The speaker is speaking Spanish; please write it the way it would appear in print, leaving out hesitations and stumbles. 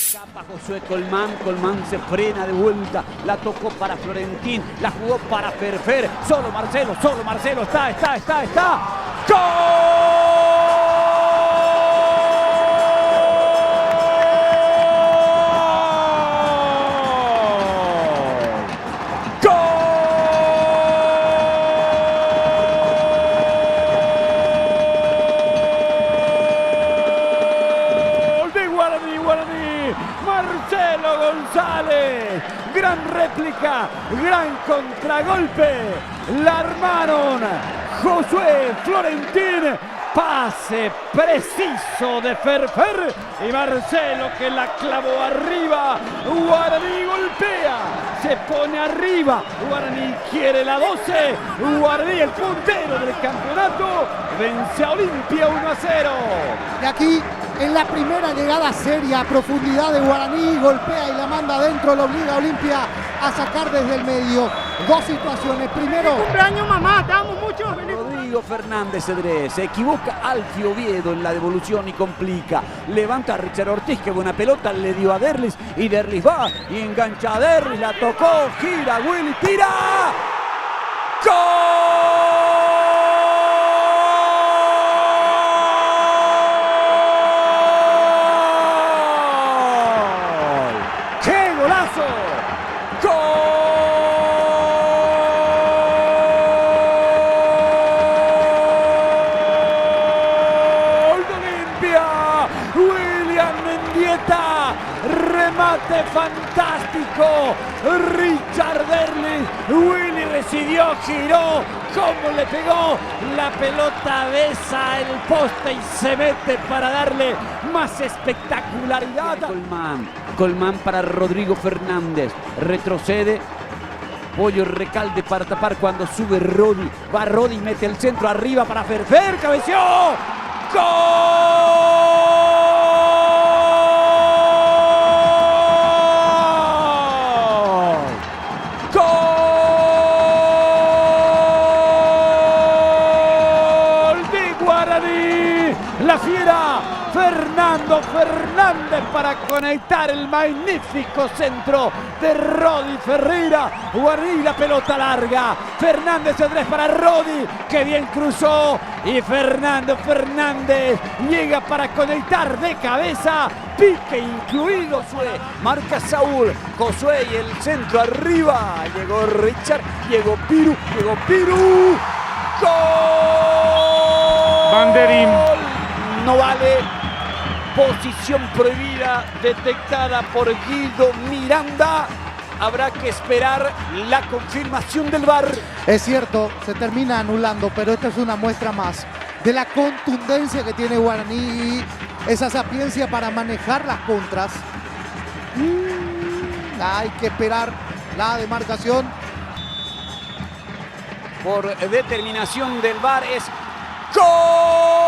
Escapa Josué Colmán se frena de vuelta, la tocó para Florentín, la jugó para Ferfer, solo Marcelo, está. ¡Gol! Guaraní, Marcelo González, gran réplica, gran contragolpe, la armaron Josué Florentín, pase preciso de Ferfer y Marcelo que la clavó arriba, Guaraní golpea, se pone arriba, Guaraní quiere la 12, Guaraní el puntero del campeonato, vence a Olimpia 1-0. Y aquí en la primera llegada seria a profundidad de Guaraní, golpea y la manda adentro, lo obliga a Olimpia a sacar desde el medio. Dos situaciones. Primero, cumpleaños mamá, te amo mucho. Rodrigo Fernández Cedrés, se equivoca Alfio Oviedo en la devolución y complica. Levanta a Richard Ortiz, que buena pelota le dio a Derlis y Derlis va y engancha a Derlis, la tocó, gira, Willy, tira. ¡Gol! William Mendieta, remate fantástico, Richard Derlis, Willy recibió, giró, cómo le pegó, la pelota besa el poste y se mete para darle más espectacularidad. Colmán para Rodrigo Fernández, retrocede, Pollo Recalde para tapar cuando sube Rodi, va Rodi, mete el centro arriba para Ferfer, cabeció, ¡gol! La fiera Fernando Fernández para conectar el magnífico centro de Rodi Ferreira. Guaraní, la pelota larga. Fernández Cedrés para Rodi, que bien cruzó. Y Fernando Fernández llega para conectar de cabeza. Pique incluido Josué. Marca Saúl. Josué y el centro arriba. Llegó Richard, llegó Piru. ¡Gol! Banderín. No vale, posición prohibida detectada por Guido Miranda. Habrá que esperar la confirmación del VAR. es cierto, se termina anulando, pero esta es una muestra más de la contundencia que tiene Guaraní y esa sapiencia para manejar las contras. Hay que esperar la demarcación. Por determinación del VAR es ¡gol!